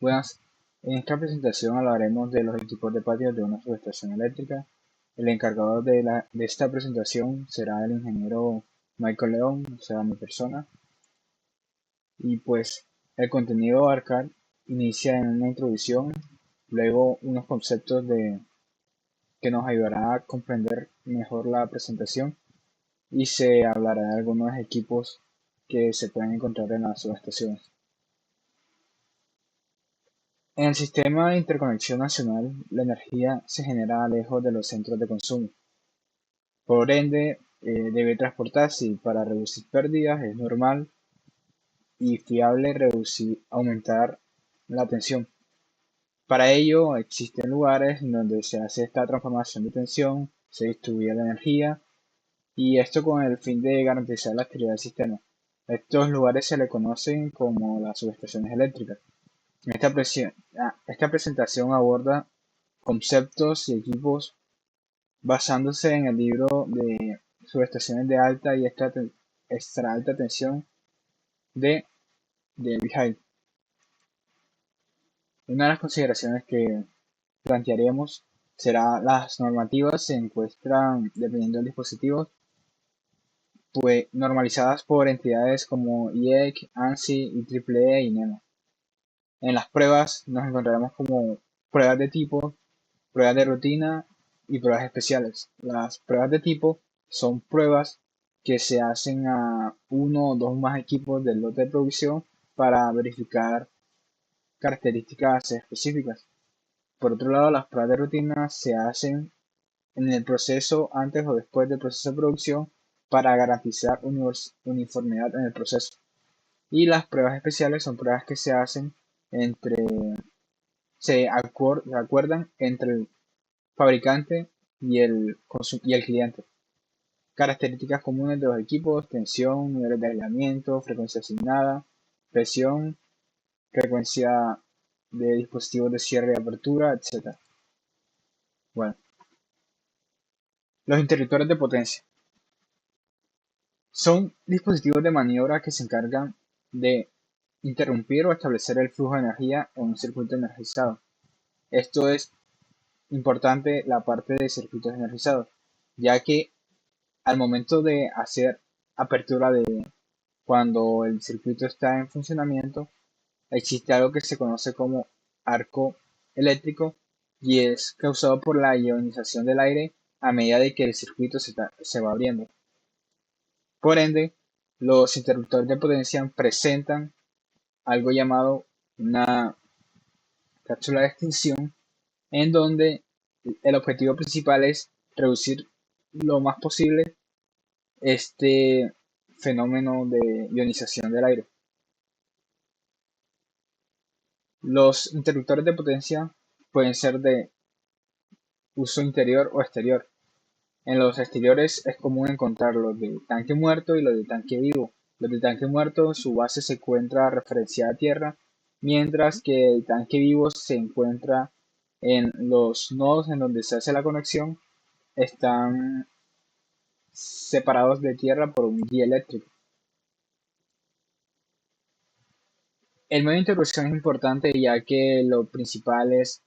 Buenas, en esta presentación hablaremos de los equipos de patio de una subestación eléctrica. El encargado de esta presentación será el ingeniero Michael León, o sea, mi persona. Y pues el contenido a abarcar inicia en una introducción, luego unos conceptos que nos ayudará a comprender mejor la presentación y se hablará de algunos equipos que se pueden encontrar en las subestaciones. En el sistema de interconexión nacional, la energía se genera lejos de los centros de consumo. Por ende, debe transportarse y para reducir pérdidas es normal y fiable aumentar la tensión. Para ello, existen lugares en donde se hace esta transformación de tensión, se distribuye la energía y esto con el fin de garantizar la actividad del sistema. Estos lugares se le conocen como las subestaciones eléctricas. Esta presentación aborda conceptos y equipos basándose en el libro de subestaciones de alta y extra alta tensión de Mihail. Una de las consideraciones que plantearemos será las normativas se encuentran, dependiendo del dispositivo, pues normalizadas por entidades como IEC, ANSI, IEEE y NEMA. En las pruebas nos encontraremos como pruebas de tipo, pruebas de rutina y pruebas especiales. Las pruebas de tipo son pruebas que se hacen a uno o dos más equipos del lote de producción para verificar características específicas. Por otro lado, las pruebas de rutina se hacen en el proceso antes o después del proceso de producción para garantizar uniformidad en el proceso. Y las pruebas especiales son pruebas que se hacen entre, se acuerdan entre el fabricante y el cliente. Características comunes de los equipos: tensión, niveles de aislamiento, frecuencia asignada, presión, frecuencia de dispositivos de cierre y apertura, etc. Bueno, los interruptores de potencia son dispositivos de maniobra que se encargan de interrumpir o establecer el flujo de energía en un circuito energizado. Esto es importante la parte de circuitos energizados, ya que al momento de hacer apertura de cuando el circuito está en funcionamiento, existe algo que se conoce como arco eléctrico y es causado por la ionización del aire a medida de que el circuito se va abriendo. Por ende, los interruptores de potencia presentan algo llamado una cápsula de extinción, en donde el objetivo principal es reducir lo más posible este fenómeno de ionización del aire. Los interruptores de potencia pueden ser de uso interior o exterior. En los exteriores es común encontrar los de tanque muerto y los de tanque vivo. Los de tanque muerto, su base se encuentra referenciada a tierra, mientras que el tanque vivo se encuentra en los nodos en donde se hace la conexión, están separados de tierra por un guía eléctrico. El medio de interrupción es importante ya que lo principal es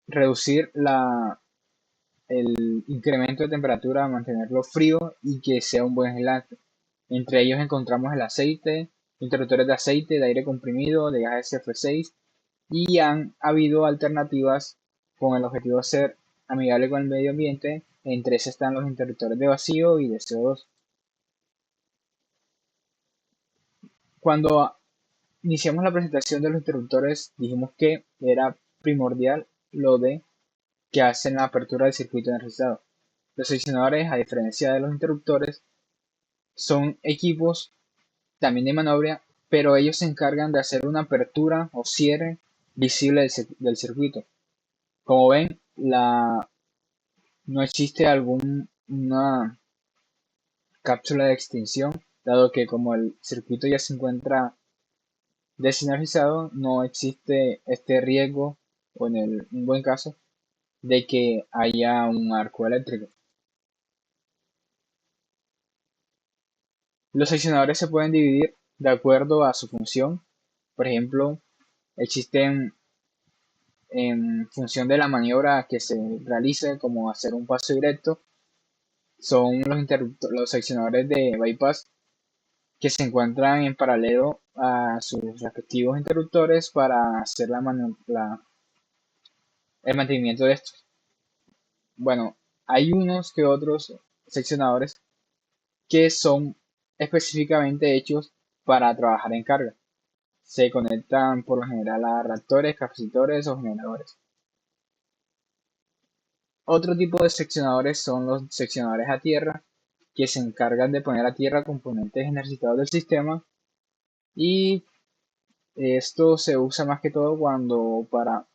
reducir el incremento de temperatura, mantenerlo frío y que sea un buen aislante. Entre ellos encontramos el aceite, interruptores de aceite, de aire comprimido, de gas SF6 y han habido alternativas con el objetivo de ser amigable con el medio ambiente. Entre esas están los interruptores de vacío y de CO2. Cuando iniciamos la presentación de los interruptores dijimos que era primordial lo de que hacen la apertura del circuito energizado. Los seccionadores, a diferencia de los interruptores, son equipos también de maniobra, pero ellos se encargan de hacer una apertura o cierre visible del circuito. Como ven, no existe alguna cápsula de extinción, dado que como el circuito ya se encuentra desenergizado, no existe este riesgo, o en un buen caso, de que haya un arco eléctrico. Los seccionadores se pueden dividir de acuerdo a su función. Por ejemplo, Existen en función de la maniobra que se realice, como hacer un paso directo, son los seccionadores de bypass que se encuentran en paralelo a sus respectivos interruptores para hacer el mantenimiento de estos. Bueno, hay unos que otros seccionadores que son específicamente hechos para trabajar en carga. Se conectan por lo general a reactores, capacitores o generadores. Otro tipo de seccionadores son los seccionadores a tierra, que se encargan de poner a tierra componentes necesitados del sistema, y esto se usa más que todo cuando para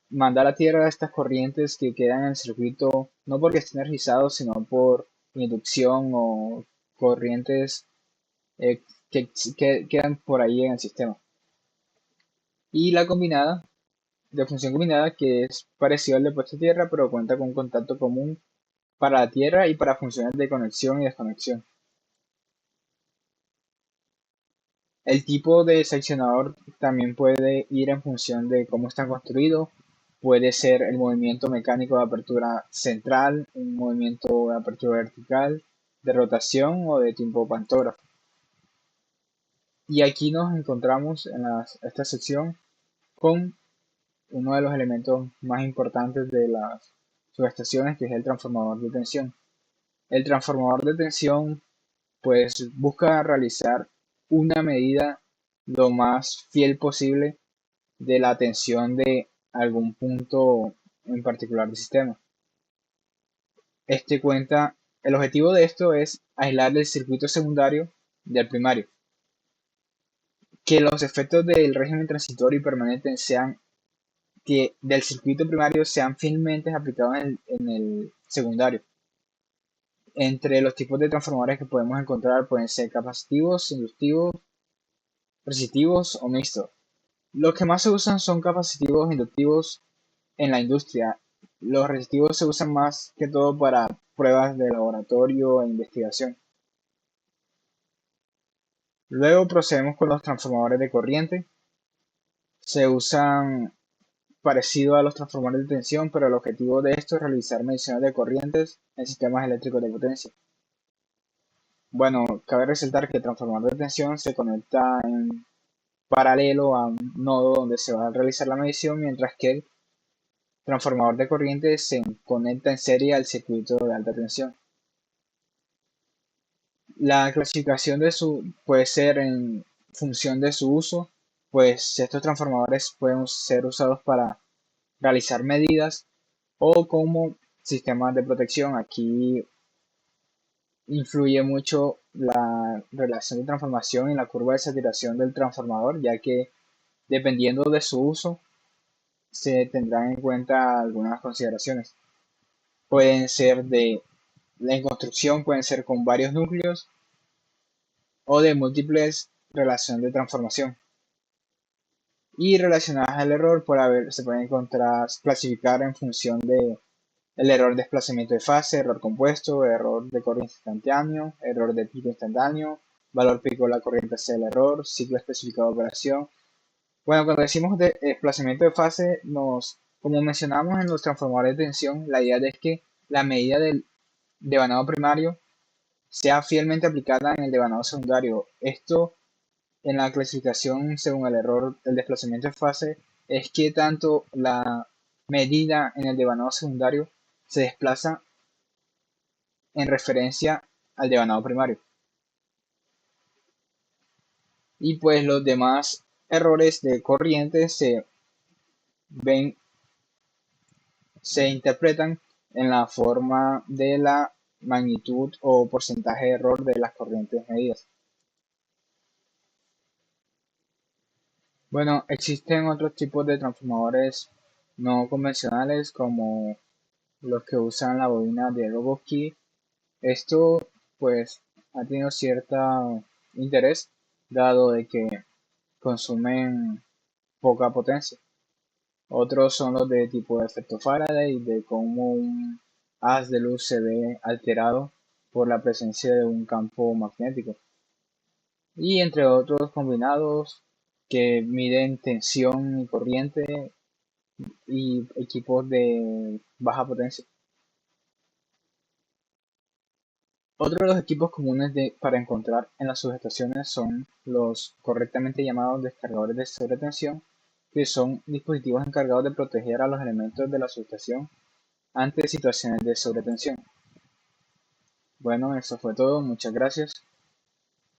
mandar a tierra estas corrientes que quedan en el circuito, no porque estén energizados, sino por inducción o corrientes eh, que quedan por ahí en el sistema. Y la combinada, de función combinada, que es parecido al de puesta a tierra, pero cuenta con un contacto común para la tierra y para funciones de conexión y desconexión. El tipo de seccionador también puede ir en función de cómo está construido. Puede ser el movimiento mecánico de apertura central, un movimiento de apertura vertical, de rotación o de tipo pantógrafo. Y aquí nos encontramos en esta sección con uno de los elementos más importantes de las subestaciones, que es el transformador de tensión. El transformador de tensión pues busca realizar una medida lo más fiel posible de la tensión de algún punto en particular del sistema. El objetivo de esto es aislar el circuito secundario del primario, que los efectos del régimen transitorio y permanente sean que del circuito primario sean fielmente aplicados en el secundario. Entre los tipos de transformadores que podemos encontrar pueden ser capacitivos, inductivos, resistivos o mixtos. Los que más se usan son capacitivos inductivos en la industria. Los resistivos se usan más que todo para pruebas de laboratorio e investigación. Luego procedemos con los transformadores de corriente. Se usan parecido a los transformadores de tensión, pero el objetivo de esto es realizar mediciones de corrientes en sistemas eléctricos de potencia. Bueno, cabe resaltar que el transformador de tensión se conecta en paralelo a un nodo donde se va a realizar la medición, mientras que el transformador de corriente se conecta en serie al circuito de alta tensión. La clasificación puede ser en función de su uso, pues estos transformadores pueden ser usados para realizar medidas o como sistemas de protección. Aquí influye mucho la relación de transformación y la curva de saturación del transformador, ya que dependiendo de su uso se tendrán en cuenta algunas consideraciones. Pueden ser en construcción, pueden ser con varios núcleos o de múltiples relaciones de transformación. Y relacionadas al error, se puede clasificar en función de el error de desplazamiento de fase, error compuesto, error de corriente instantáneo, error de pico instantáneo, valor pico de la corriente hacia el error, ciclo especificado de operación. Bueno, cuando decimos de desplazamiento de fase, como mencionamos en los transformadores de tensión, la idea es que la medida del devanado primario sea fielmente aplicada en el devanado secundario. Esto en la clasificación según el error del desplazamiento de fase es que tanto la medida en el devanado secundario se desplaza en referencia al devanado primario. Y pues los demás errores de corriente se interpretan en la forma de la magnitud o porcentaje de error de las corrientes medidas. Bueno, existen otros tipos de transformadores no convencionales como los que usan la bobina de Rogowski. Esto pues ha tenido cierto interés dado de que consumen poca potencia. Otros son los de tipo de efecto Faraday, de cómo un haz de luz se ve alterado por la presencia de un campo magnético. Y entre otros combinados que miden tensión y corriente y equipos de baja potencia. Otro de los equipos comunes para encontrar en las subestaciones son los correctamente llamados descargadores de sobretensión, que son dispositivos encargados de proteger a los elementos de la subestación ante situaciones de sobretensión. Bueno, eso fue todo. Muchas gracias.